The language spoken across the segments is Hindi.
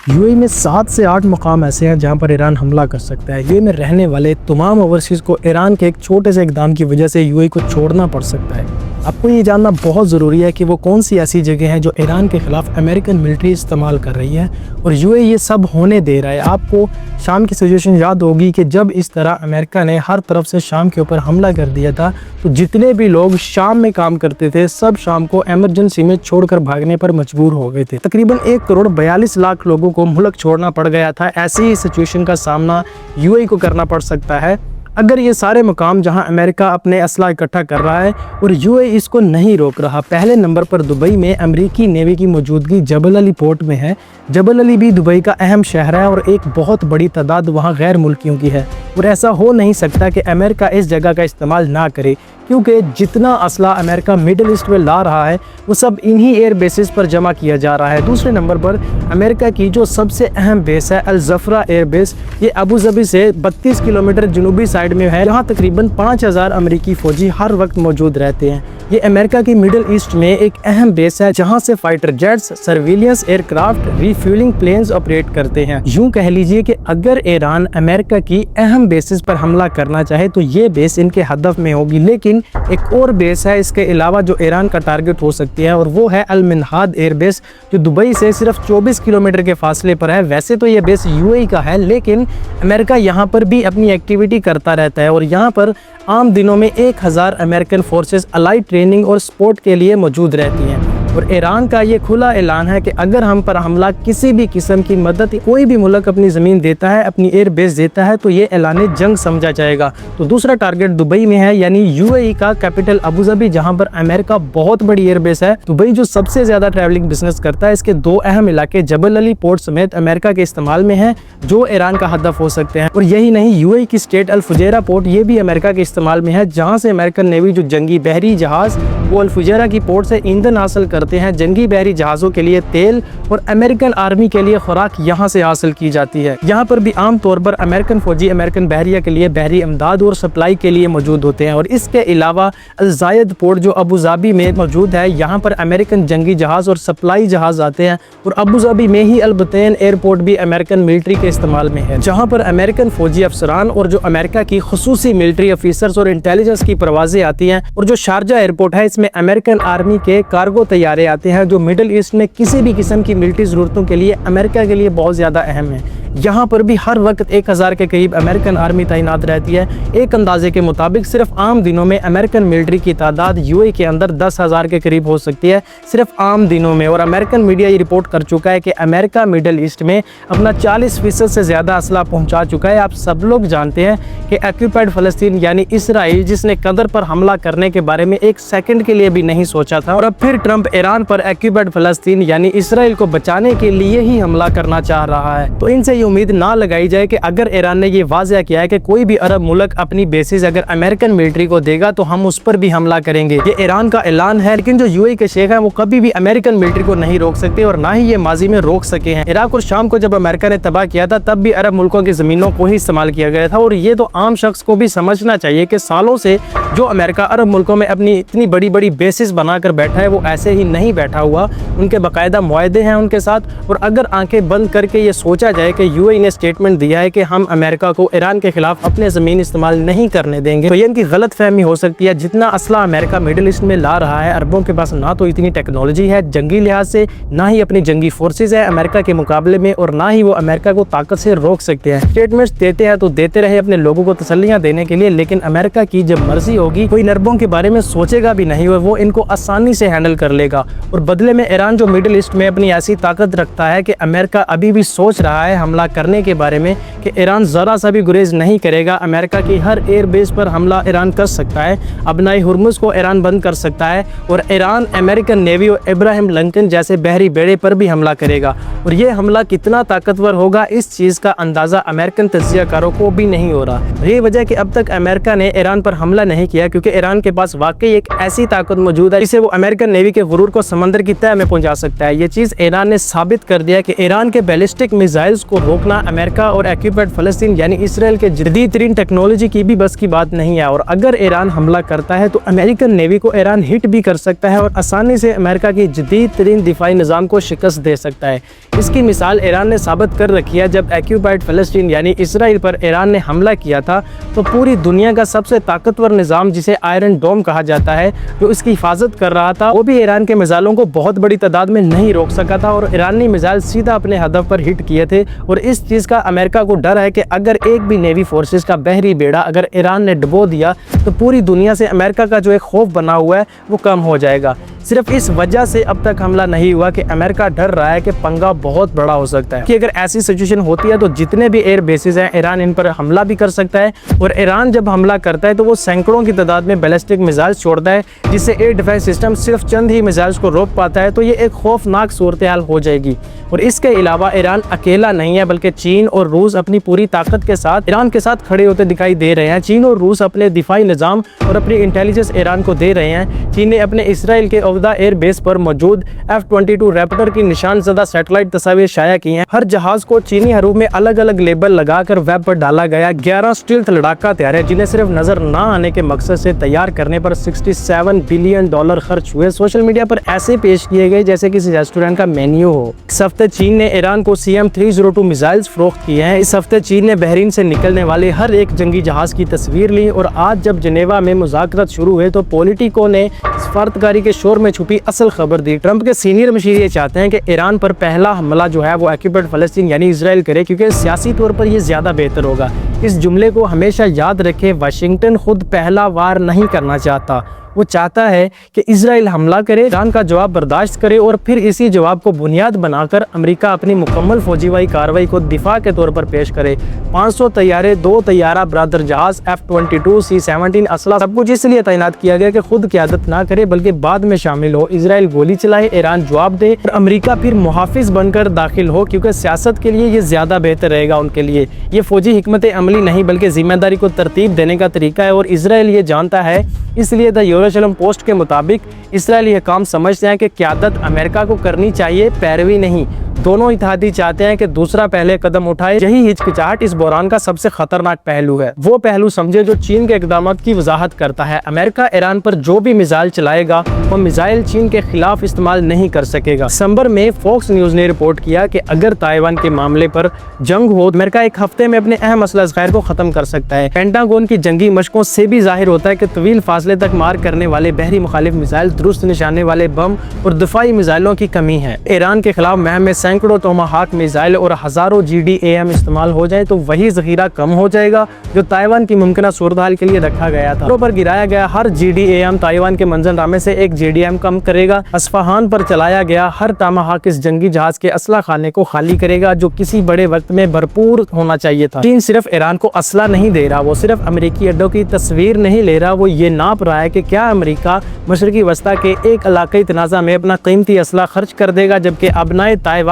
यूएई में 7 से 8 मुकाम ऐसे हैं जहां पर ईरान हमला कर सकता है। यूएई में रहने वाले तमाम ओवरसीज़ को ईरान के एक छोटे से इक़दाम की वजह से यूएई को छोड़ना पड़ सकता है। आपको ये जानना बहुत ज़रूरी है कि वो कौन सी ऐसी जगह हैं जो ईरान के ख़िलाफ़ अमेरिकन मिलिट्री इस्तेमाल कर रही है और यूएई ये सब होने दे रहा है। आपको शाम की सिचुएशन याद होगी कि जब इस तरह अमेरिका ने हर तरफ से शाम के ऊपर हमला कर दिया था तो जितने भी लोग शाम में काम करते थे सब शाम को एमरजेंसी में छोड़कर भागने पर मजबूर हो गए थे। तकरीबन 1 करोड़ 42 लाख लोगों को मुल्क छोड़ना पड़ गया था। ऐसी ही सिचुएशन का सामना यूएई को करना पड़ सकता है अगर ये सारे मुकाम जहां अमेरिका अपने असला इकट्ठा कर रहा है और यूएई इसको नहीं रोक रहा। पहले नंबर पर दुबई में अमेरिकी नेवी की मौजूदगी जबल अली पोर्ट में है। जबल अली भी दुबई का अहम शहर है और एक बहुत बड़ी तादाद वहां गैर मुल्कियों की है और ऐसा हो नहीं सकता कि अमेरिका इस जगह का इस्तेमाल ना करे, क्योंकि जितना असला अमेरिका मिडिल ईस्ट में ला रहा है वो सब इन्हीं एयर बेसिस पर जमा किया जा रहा है। दूसरे नंबर पर अमेरिका की जो सबसे अहम बेस है अल जफरा एयर बेस, ये अबू धाबी से 32 किलोमीटर जनूबी साइड में है। यहाँ तकरीबन 5000 अमेरिकी फ़ौजी हर वक्त मौजूद रहते हैं। ये अमेरिका की मिडिल ईस्ट में एक अहम बेस है जहाँ से fighter jets, surveillance aircraft, refuelling planes operate करते हैं। यूँ कह लीजिए कि अगर ईरान अमेरिका की अहम बेसिस पर हमला करना चाहे तो ये बेस इनके हदफ में होगी। लेकिन एक और बेस है इसके अलावा जो ईरान का टारगेट हो सकती है और वो है अल मिन्हाद एयर बेस, जो दुबई से सिर्फ 24 किलोमीटर के फासले पर है। वैसे तो ये बेस यूएई का है लेकिन अमेरिका यहाँ पर भी अपनी एक्टिविटी करता रहता है और यहाँ पर आम दिनों में 1000 अमेरिकन फोर्सेस अलाइड ट्रेनिंग और सपोर्ट के लिए मौजूद रहती हैं। और ईरान का ये खुला ऐलान है कि अगर हम पर हमला किसी भी किस्म की मदद कोई भी मुल्क अपनी ज़मीन देता है, अपनी एयर बेस देता है, तो ये ऐलान जंग समझा जाएगा। तो दूसरा टारगेट दुबई में है, यानी यूएई का कैपिटल अबू धाबी, जहां पर अमेरिका बहुत बड़ी एयर बेस है। दुबई जो सबसे ज़्यादा ट्रैवलिंग बिजनेस करता है, इसके 2 अहम इलाके जबल अली पोर्ट समेत अमेरिका के इस्तेमाल में है जो ईरान का हदफ हो सकते हैं। और यही नहीं, यूएई की स्टेट अल फुजैरा पोर्ट ये भी अमेरिका के इस्तेमाल में है, जहाँ से अमेरिकन नेवी जो जंगी बहरी जहाज़ वो अल फुजैरा की पोर्ट से ईंधन हासिल करते हैं। जंगी बहरी जहाज़ों के लिए तेल और अमेरिकन आर्मी के लिए खुराक यहाँ से हासिल की जाती है। यहाँ पर भी आम तौर पर अमेरिकन फौजी अमेरिकन बहरिया के लिए बहरी इमदाद और सप्लाई के लिए मौजूद होते हैं। और इसके अलावा अल जायद पोर्ट जो अबू धाबी में मौजूद है, यहाँ पर अमेरिकन जंगी जहाज़ और सप्लाई जहाज़ आते हैं। और अबू धाबी में ही अल बतैन एयरपोर्ट भी अमेरिकन मिलिट्री के इस्तेमाल में है, जहाँ पर अमेरिकन फौजी अफसरान और जो अमेरिका की खुसूसी मिलिट्री ऑफिसर्स और इंटेलिजेंस की परवाजें आती हैं। और जो शारजा एयरपोर्ट है, इसमें अमेरिकन आर्मी के कार्गो तैयारे आते हैं जो मिडिल ईस्ट में किसी भी किस्म की मिलिट्री ज़रूरतों के लिए अमेरिका के लिए बहुत ज़्यादा अहम है। यहाँ पर भी हर वक्त 1000 के करीब अमेरिकन आर्मी तैनात रहती है। एक अंदाजे के मुताबिक सिर्फ आम दिनों में अमेरिकन मिलिट्री की तादाद यूएई के अंदर 10,000 के करीब हो सकती है, सिर्फ आम दिनों में। और अमेरिकन मीडिया ये रिपोर्ट कर चुका है कि अमेरिका मिडिल ईस्ट में अपना 40% से ज़्यादा असला पहुँचा चुका है। आप सब लोग जानते हैं कि ऑक्यूपाइड फ़लस्तीन यानी इसराइल, जिसने कतर पर हमला करने के बारे में 1 सेकंड के लिए भी नहीं सोचा था, और अब फिर ट्रंप ईरान पर ऑक्यूपाइड फ़लस्तीन यानी इसराइल को बचाने के लिए ही हमला करना चाह रहा है। तो इनसे उम्मीद ना लगाई जाए कि अगर ईरान ने ये वाज़ह किया है कि कोई भी अरब मुल्क अपनी बेसिस अगर अमेरिकन मिलिट्री को देगा तो हम उस पर भी हमला करेंगे। ये ईरान का ऐलान है, लेकिन जो यूएई के शेख हैं वो कभी भी अमेरिकन मिलिट्री को नहीं रोक सकते और ना ही ये माजी में रोक सके हैं। इराक और शाम को जब अमेरिका ने तबाह किया था तब भी अरब मुल्कों की ज़मीनों को ही इस्तेमाल किया गया था। और ये तो आम शख्स को भी समझना चाहिए कि सालों से जो अमेरिका अरब मुल्कों में अपनी इतनी बड़ी बड़ी बेसिस बनाकर बैठा है वो ऐसे ही नहीं बैठा हुआ, उनके बाकायदा मुआहदे हैं उनके साथ। और अगर आंखें बंद करके ये सोचा जाए कि यूएई ने स्टेटमेंट दिया है कि हम अमेरिका को ईरान के खिलाफ अपने ज़मीन इस्तेमाल नहीं करने देंगे, तो ये इनकी गलत फहमी हो सकती है। जितना असला अमेरिका मिडिल ईस्ट में ला रहा है, अरबों के पास ना तो इतनी टेक्नोलॉजी है जंगी लिहाज से, ना ही अपनी जंगी फोर्सेज है अमेरिका के मुकाबले में, और ना ही वो अमेरिका को ताकत से रोक सकते हैं। स्टेटमेंट्स देते हैं तो देते रहे अपने लोगों को तसल्लियाँ देने के लिए, लेकिन अमेरिका की जब मर्जी होगी कोई अरबों के बारे में सोचेगा भी नहीं और वो इनको आसानी से हैंडल कर लेगा। और बदले में ईरान जो मिडिल ईस्ट में अपनी ऐसी ताकत रखता है कि अमेरिका अभी भी सोच रहा है हमला करने के बारे में कि ईरान ज़रा सा भी गुरेज नहीं करेगा। अमेरिका की हर एयर बेस पर हमला ईरान कर सकता है, अपनाई हुर्मुज़ को ईरान बंद कर सकता है, और ईरान अमेरिकन नेवी और इब्राहिम लिंकन जैसे बहरी बेड़े पर भी हमला करेगा। और ये हमला कितना ताकतवर होगा इस चीज़ का अंदाज़ा अमेरिकन तज्ज़ियाकारों को भी नहीं हो रहा। ये वजह कि अब तक अमेरिका ने ईरान पर हमला नहीं किया क्योंकि ईरान के पास वाकई एक ऐसी ताकत मौजूद है जिसे वो अमेरिकन नेवी के गुरूर को समंदर की तह में पहुंचा सकता है। ये चीज़ ईरान ने साबित कर दिया कि ईरान के बैलिस्टिक मिसाइल्स को रोकना अमेरिका और ऑक्यूपाइड फ़लस्तीन यानी इसराइल के जदीद तरीन टेक्नोलॉजी की भी बस की बात नहीं है। और अगर ईरान हमला करता है तो अमेरिकन नेवी को ईरान हिट भी कर सकता है और आसानी से अमेरिका की जदीद तरीन दिफाई निज़ाम को शिकस्त दे सकता है। इसकी मिसाल ईरान ने साबित कर रखी है। जब ऑक्यूपाइड फ़लस्तीन यानी इसराइल पर ईरान ने हमला किया था तो पूरी दुनिया का सबसे ताकतवर निज़ाम जिसे आयरन डोम कहा जाता है, जो इसकी हिफाजत कर रहा था, वो भी ईरान के मिसाइलों को बहुत बड़ी तादाद में नहीं रोक सका था और ईरानी मिसाइल सीधा अपने हदफ पर हिट किए थे। और इस चीज़ का अमेरिका को डर है कि अगर एक भी नेवी फोर्सेस का बहरी बेड़ा अगर ईरान ने डुबो दिया तो पूरी दुनिया से अमेरिका का जो एक खौफ बना हुआ है वो कम हो जाएगा। सिर्फ इस वजह से अब तक हमला नहीं हुआ कि अमेरिका डर रहा है कि पंगा बहुत बड़ा हो सकता है कि अगर ऐसी सिचुएशन होती है तो जितने भी एयर बेसिस हैं ईरान इन पर हमला भी कर सकता है। और ईरान जब हमला करता है तो वो सैकड़ों की तादाद में बैलिस्टिक मिसाइल छोड़ता है, जिससे एयर डिफेंस सिस्टम सिर्फ चंद ही मिसाइल्स को रोक पाता है। तो ये एक खौफनाक सूरत हाल हो जाएगी। और इसके अलावा ईरान अकेला नहीं है, बल्कि चीन और रूस अपनी पूरी ताकत के साथ ईरान के साथ खड़े होते दिखाई दे रहे हैं। चीन और रूस अपने दिफाई निज़ाम और अपनी इंटेलिजेंस ईरान को दे रहे हैं। चीन ने अपने इसराइल के अवधा एयर बेस पर मौजूद F-22 रैप्टर की निशानज़दा सैटेलाइट तस्वीर शाया की हैं। हर जहाज को चीनी हरूफ में अलग अलग लेबल लगाकर वेब पर डाला गया। 11 स्टील्थ लड़ाका तैयार है जिन्हें सिर्फ नजर ना आने के मकसद से तैयार करने पर $67 बिलियन खर्च हुए। सोशल मीडिया पर ऐसे पेश किए गए जैसे किसी रेस्टोरेंट का मेन्यू हो। इस हफ्ते चीन ने ईरान को CM-302 मिसाइल्स फरोख्त किए हैं। इस हफ्ते चीन ने बहरीन से निकलने वाले हर एक जंगी जहाज की तस्वीर ली। और आज जब जनेवा में मुज़ाकरात शुरू हुए तो पॉलिटिको ने सफारतकारी के शोर में छुपी असल खबर दी। ट्रंप के सीनियर मशीर ये चाहते हैं कि ईरान पर पहला हमला जो है वो ऑक्यूपाइड फ़लस्तीन यानी इसराइल करे, क्योंकि सियासी तौर पर ये ज़्यादा बेहतर होगा। इस जुमले को हमेशा याद रखें, वाशिंगटन खुद पहला वार नहीं करना चाहता। वो चाहता है कि इसराइल हमला करे, ईरान का जवाब बर्दाश्त करे और फिर इसी जवाब को बुनियाद बनाकर अमेरिका अपनी मुकम्मल फौजी कार्रवाई को दिफा के तौर पर पेश करे। 500 तैयारे, 2 तैयारा बरदार जहाज, F-22, C-17 असला, सब कुछ इसलिए तैनात किया गया कि खुद क़यादत ना करे बल्कि बाद में शामिल हो। इसराइल गोली चलाए, ईरान जवाब दे और अमेरिका फिर मुहाफिज बनकर दाखिल हो, क्योंकि सियासत के लिए ये ज़्यादा बेहतर रहेगा उनके लिए। ये फौजी हिकमत अमली नहीं बल्कि जिम्मेदारी को तरतीब देने का तरीका है और इसराइल ये जानता है। इसलिए द यरूशलेम पोस्ट के मुताबिक इसराइल ये काम समझते हैं कि क़यादत अमेरिका को करनी चाहिए, पैरवी नहीं। दोनों इत्तेहादी चाहते हैं कि दूसरा पहले कदम उठाए। यही हिचकिचाहट इस बहरान का सबसे खतरनाक पहलू है। वो पहलू समझे जो चीन के इक़दामात की वजाहत करता है। अमेरिका ईरान पर जो भी मिसाइल चलाएगा वो मिसाइल चीन के खिलाफ इस्तेमाल नहीं कर सकेगा। दिसंबर में फॉक्स न्यूज़ ने रिपोर्ट किया कि अगर ताइवान के मामले पर जंग हो तो अमेरिका एक हफ्ते में अपने अहम असला ज़खायर को ख़त्म कर सकता है। पेंटागन की जंगी मशकों से भी जाहिर होता है कि तवील फासले तक मार करने वाले बहरी मुखालिफ मिसाइल, दुरुस्त निशाने वाले बम और दिफाई मिसाइलों की कमी है। ईरान के खिलाफ महम में सैकड़ों टोमाहाक मिसाइल और हज़ारों GDAM इस्तेमाल हो जाए तो वही ज़ख़ीरा कम हो जाएगा जो ताइवान की मुमकिन सूरत हाल के लिए रखा गया था। पर गिराया गया हर GDAM ताइवान के मंजरनामे से एक GDAM कम करेगा। अस्फहान पर चलाया गया हर टोमाहाक इस जंगी जहाज के असला खाने को खाली करेगा जो किसी बड़े वक्त में भरपूर होना चाहिए था। चीन सिर्फ ईरान को असला नहीं दे रहा, वो सिर्फ अमेरिकी अड्डों की तस्वीर नहीं ले रहा, वो ये नाप रहा है कि क्या अमेरिका मशरकी वस्ता के एक इलाकाई तनाज़ा में अपना कीमती असला खर्च कर देगा, जबकि अबनाए ताइवान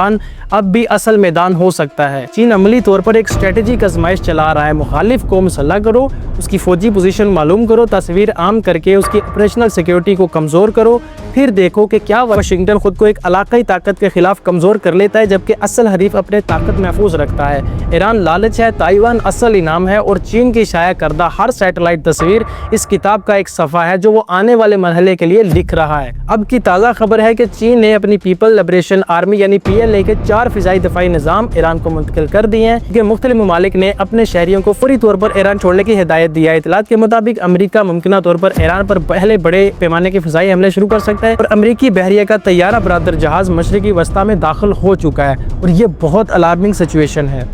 अब भी असल मैदान हो सकता है। चीन अमली तौर पर एक स्ट्रेटेजिक आजमाइश चला रहा है। मुखालिफ को मुसल्लह करो, उसकी फौजी पोजीशन मालूम करो, तस्वीर आम करके उसकी ऑपरेशनल सिक्योरिटी को कमज़ोर करो, फिर देखो कि क्या वाशिंगटन खुद को एक इलाकाई ताकत के खिलाफ कमज़ोर कर लेता है जबकि असल हरीफ अपने ताकत महफूज रखता है। ईरान लालच है, ताइवान असल इनाम है और चीन की शाया करदा हर सैटेलाइट तस्वीर इस किताब का एक सफ़ा है जो वो आने वाले मरहले के लिए लिख रहा है। अब की ताज़ा खबर है कि चीन ने अपनी पीपल लिबरेशन आर्मी यानी PLA के 4 फ़िज़ाई दफ़ाई निज़ाम ईरान को मुंतकिल कर दिए हैं कि मुख्तलिफ ममालिक ने अपने शहरियों को फौरी तौर पर ईरान छोड़ने की हिदायत दी है। इतलात के मुताबिक अमेरिका मुमकिन तौर पर ईरान पर पहले बड़े पैमाने के फ़िज़ाई हमले शुरू कर सकता है और अमेरिकी बहरिया का तैयारा बरदार जहाज़ मशरकी वस्ता में दाखिल हो चुका है और ये बहुत अलार्मिंग सिचुएशन है।